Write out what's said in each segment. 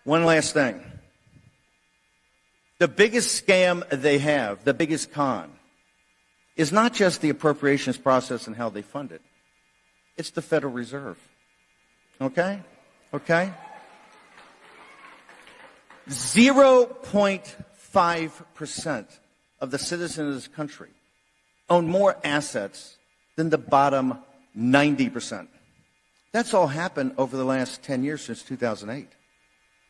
One last thing. The biggest scam they have, the biggest con, is not just the appropriations process and how they fund it. It's the Federal Reserve. Okay? Okay? 0.5% of the citizens of this country own more assets than the bottom 90%. That's all happened over the last 10 years since 2008.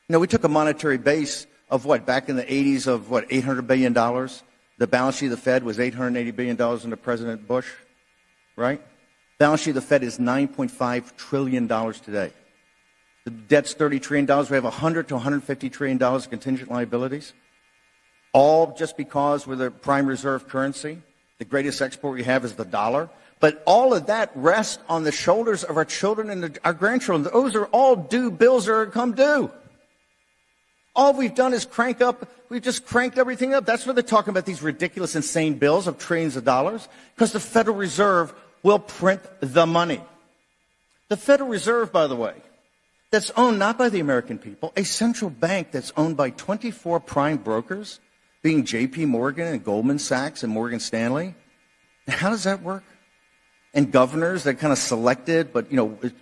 You know, we took a monetary base of what, back in the 80s of what, $800 billion? The balance sheet of the Fed was $880 billion under President Bush, right? Balance sheet of the Fed is $9.5 trillion today. The debt's $30 trillion. We have $100 to $150 trillion of contingent liabilities. All just because we're the prime reserve currency. The greatest export we have is the dollar. But all of that rests on the shoulders of our children and our grandchildren. Those are all due bills that are come due. All we've done is we've just cranked everything up. That's why they're talking about these ridiculous, insane bills of trillions of dollars, because the Federal Reserve will print the money. The Federal Reserve, by the way, that's owned not by the American people, a central bank that's owned by 24 prime brokers, being J.P. Morgan and Goldman Sachs and Morgan Stanley. Now, how does that work? And governors that kind of selected, but,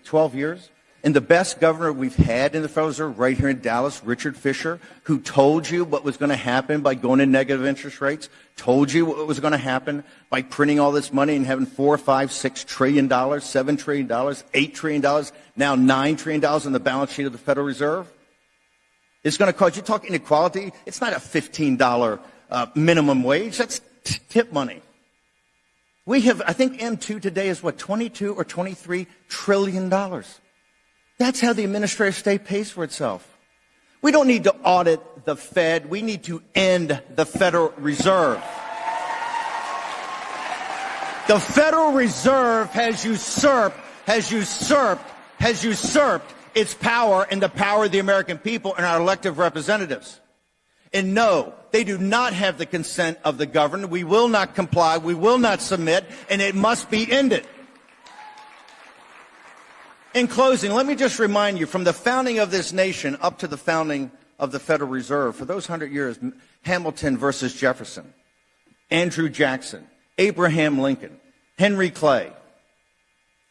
12 years. And the best governor we've had in the Federal Reserve right here in Dallas, Richard Fisher, who told you what was going to happen by going to negative interest rates, told you what was going to happen by printing all this money and having $4, $5, $6 trillion, $7 trillion, $8 trillion, now $9 trillion on the balance sheet of the Federal Reserve. It's going to cause, you talk inequality, it's not a $15 minimum wage, that's tip money. We have, I think M2 today is what, $22 or $23 trillion. That's how the administrative state pays for itself. We don't need to audit the Fed. We need to end the Federal Reserve. The Federal Reserve has usurped its power and the power of the American people and our elected representatives. And no, they do not have the consent of the governed. We will not comply. We will not submit, and it must be ended. In closing, let me just remind you, from the founding of this nation up to the founding of the Federal Reserve, for those 100 years, Hamilton versus Jefferson, Andrew Jackson, Abraham Lincoln, Henry Clay,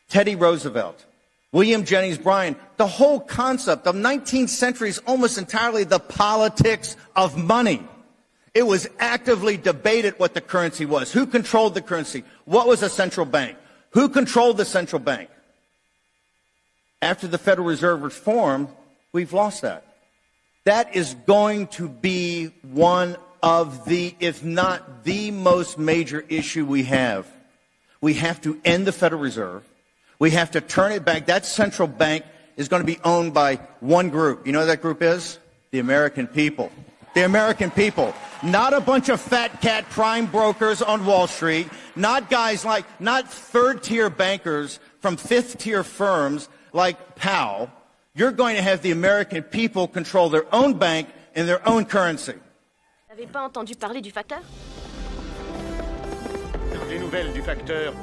Teddy Roosevelt, William Jennings Bryan, the whole concept of 19th century is almost entirely the politics of money. It was actively debated what the currency was. Who controlled the currency? What was a central bank? Who controlled the central bank? After the Federal Reserve was formed, we've lost that. That is going to be one of the, if not the most major issue we have. We have to end the Federal Reserve. We have to turn it back. That central bank is going to be owned by one group. You know what that group is? The American people. The American people. Not a bunch of fat cat prime brokers on Wall Street. Not guys like, not third-tier bankers from fifth-tier firms like Powell. You're going to have the American people control their own bank and their own currency. Vous n'avez pas entendu parler du facteur? Les nouvelles du facteur